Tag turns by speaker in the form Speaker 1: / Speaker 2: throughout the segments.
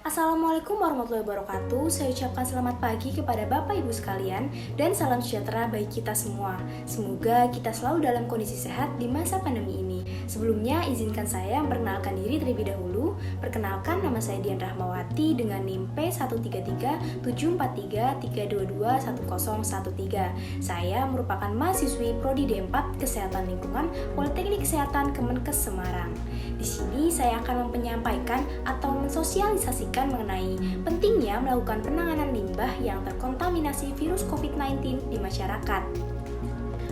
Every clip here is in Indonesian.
Speaker 1: Assalamualaikum warahmatullahi wabarakatuh. Saya ucapkan selamat pagi kepada Bapak Ibu sekalian dan salam sejahtera bagi kita semua. Semoga kita selalu dalam kondisi sehat di masa pandemi ini. Sebelumnya izinkan saya memperkenalkan diri terlebih dahulu. Perkenalkan, nama saya Dian Rahmawati dengan NIM P137423221013. Saya merupakan mahasiswi Prodi D4 Kesehatan Lingkungan Politeknik Kesehatan Kemenkes Semarang. Di sini saya akan menyampaikan atau mensosialisasikan mengenai pentingnya melakukan penanganan limbah yang terkontaminasi virus COVID-19 di masyarakat.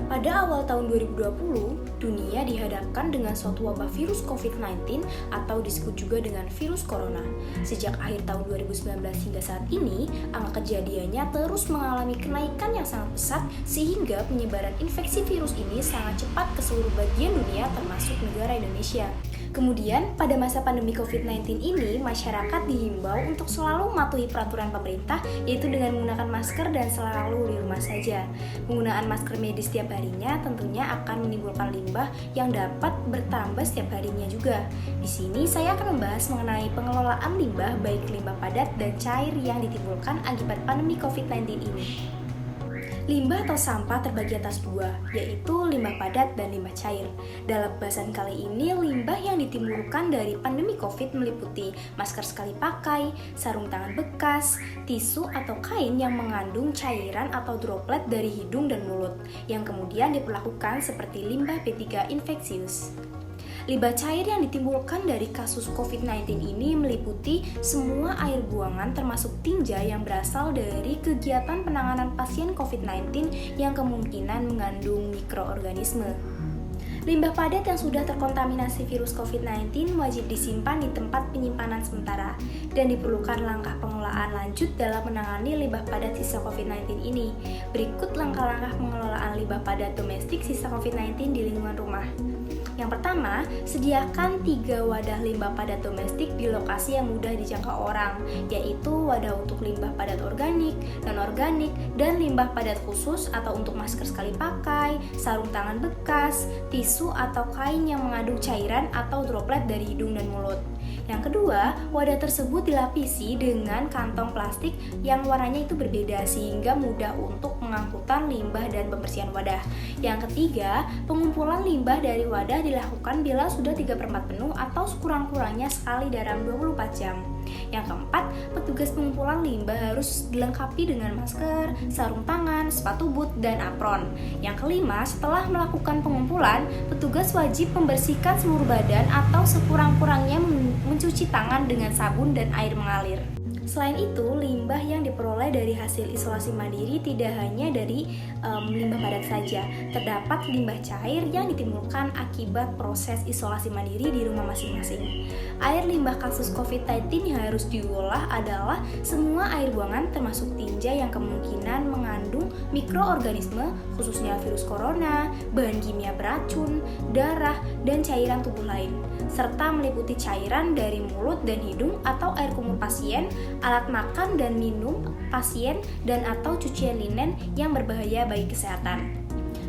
Speaker 1: Pada awal tahun 2020, dunia dihadapkan dengan suatu wabah virus COVID-19 atau disebut juga dengan virus corona. Sejak akhir tahun 2019 hingga saat ini, angka kejadiannya terus mengalami kenaikan yang sangat pesat sehingga penyebaran infeksi virus ini sangat cepat ke seluruh bagian dunia termasuk negara Indonesia. Kemudian, pada masa pandemi COVID-19 ini, masyarakat dihimbau untuk selalu mematuhi peraturan pemerintah, yaitu dengan menggunakan masker dan selalu di rumah saja. Penggunaan masker medis setiap harinya tentunya akan menimbulkan limbah yang dapat bertambah setiap harinya juga. Di sini saya akan membahas mengenai pengelolaan limbah, baik limbah padat dan cair yang ditimbulkan akibat pandemi COVID-19 ini. Limbah atau sampah terbagi atas dua, yaitu limbah padat dan limbah cair. Dalam bahasan kali ini, limbah yang ditimbulkan dari pandemi COVID meliputi masker sekali pakai, sarung tangan bekas, tisu atau kain yang mengandung cairan atau droplet dari hidung dan mulut, yang kemudian diperlakukan seperti limbah B3 infeksius. Limbah cair yang ditimbulkan dari kasus COVID-19 ini meliputi semua air buangan termasuk tinja yang berasal dari kegiatan penanganan pasien COVID-19 yang kemungkinan mengandung mikroorganisme. Limbah padat yang sudah terkontaminasi virus COVID-19 wajib disimpan di tempat penyimpanan sementara dan diperlukan langkah pengelolaan lanjut dalam menangani limbah padat sisa COVID-19 ini. Berikut langkah-langkah pengelolaan limbah padat domestik sisa COVID-19 di lingkungan rumah. Yang pertama, sediakan 3 wadah limbah padat domestik di lokasi yang mudah dijangkau orang, yaitu wadah untuk limbah padat organik, non-organik, dan limbah padat khusus atau untuk masker sekali pakai, sarung tangan bekas, tisu atau kain yang mengandung cairan atau droplet dari hidung dan mulut. Yang kedua, wadah tersebut dilapisi dengan kantong plastik yang warnanya itu berbeda sehingga mudah untuk pengangkutan limbah dan pembersihan wadah. Yang ketiga, pengumpulan limbah dari wadah dilakukan bila sudah 3/4 penuh atau sekurang-kurangnya sekali dalam 24 jam. Yang keempat, petugas pengumpulan limbah harus dilengkapi dengan masker, sarung tangan, sepatu boot, dan apron. Yang kelima, setelah melakukan pengumpulan, petugas wajib membersihkan seluruh badan atau sekurang-kurangnya mencuci tangan dengan sabun dan air mengalir. Selain itu, limbah yang diperoleh dari hasil isolasi mandiri tidak hanya dari limbah padat saja. Terdapat limbah cair yang ditimbulkan akibat proses isolasi mandiri di rumah masing-masing. Air limbah kasus COVID-19 yang harus diolah adalah semua air buangan termasuk tinja yang kemungkinan mengandung mikroorganisme, khususnya virus corona, bahan kimia beracun, darah, dan cairan tubuh lain, serta meliputi cairan dari mulut dan hidung atau air kumur pasien, alat makan dan minum pasien, dan atau cucian linen yang berbahaya bagi kesehatan.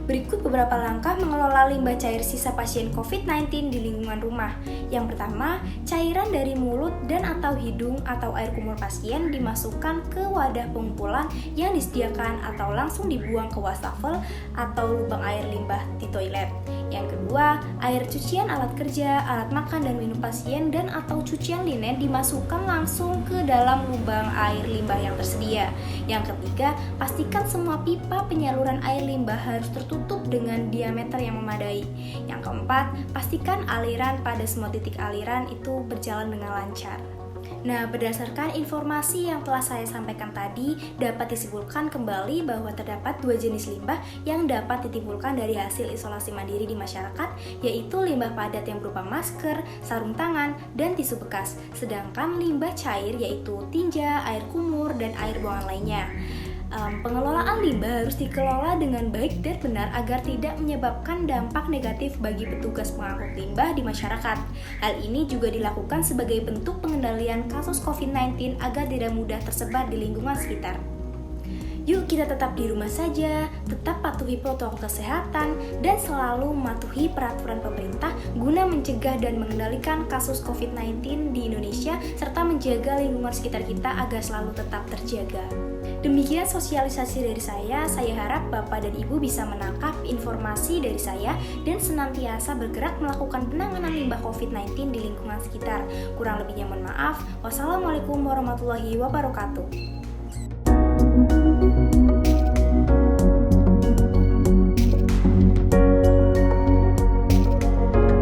Speaker 1: Berikut beberapa langkah mengelola limbah cair sisa pasien COVID-19 di lingkungan rumah. Yang pertama, cairan dari mulut dan atau hidung atau air kumur pasien dimasukkan ke wadah pengumpulan yang disediakan atau langsung dibuang ke wastafel atau lubang air limbah di toilet. Yang kedua, air cucian alat kerja, alat makan dan minum pasien dan atau cucian linen dimasukkan langsung ke dalam lubang air limbah yang tersedia. Yang ketiga, pastikan semua pipa penyaluran air limbah harus tertutup dengan diameter yang memadai. Yang keempat, pastikan aliran pada semua titik aliran itu berjalan dengan lancar. Nah, berdasarkan informasi yang telah saya sampaikan tadi, dapat disimpulkan kembali bahwa terdapat 2 jenis limbah yang dapat ditimbulkan dari hasil isolasi mandiri di masyarakat, yaitu limbah padat yang berupa masker, sarung tangan, dan tisu bekas, sedangkan limbah cair yaitu tinja, air kumur, dan air buangan lainnya. Pengelolaan limbah harus dikelola dengan baik dan benar agar tidak menyebabkan dampak negatif bagi petugas pengangkut limbah di masyarakat. Hal ini juga dilakukan sebagai bentuk pengendalian kasus COVID-19 agar tidak mudah tersebar di lingkungan sekitar. Yuk kita tetap di rumah saja, tetap patuhi protokol kesehatan, dan selalu mematuhi peraturan pemerintah guna mencegah dan mengendalikan kasus COVID-19 di Indonesia, serta menjaga lingkungan sekitar kita agar selalu tetap terjaga. Demikian sosialisasi dari saya harap Bapak dan Ibu bisa menangkap informasi dari saya dan senantiasa bergerak melakukan penanganan limbah COVID-19 di lingkungan sekitar. Kurang lebihnya mohon maaf. Wassalamualaikum warahmatullahi wabarakatuh.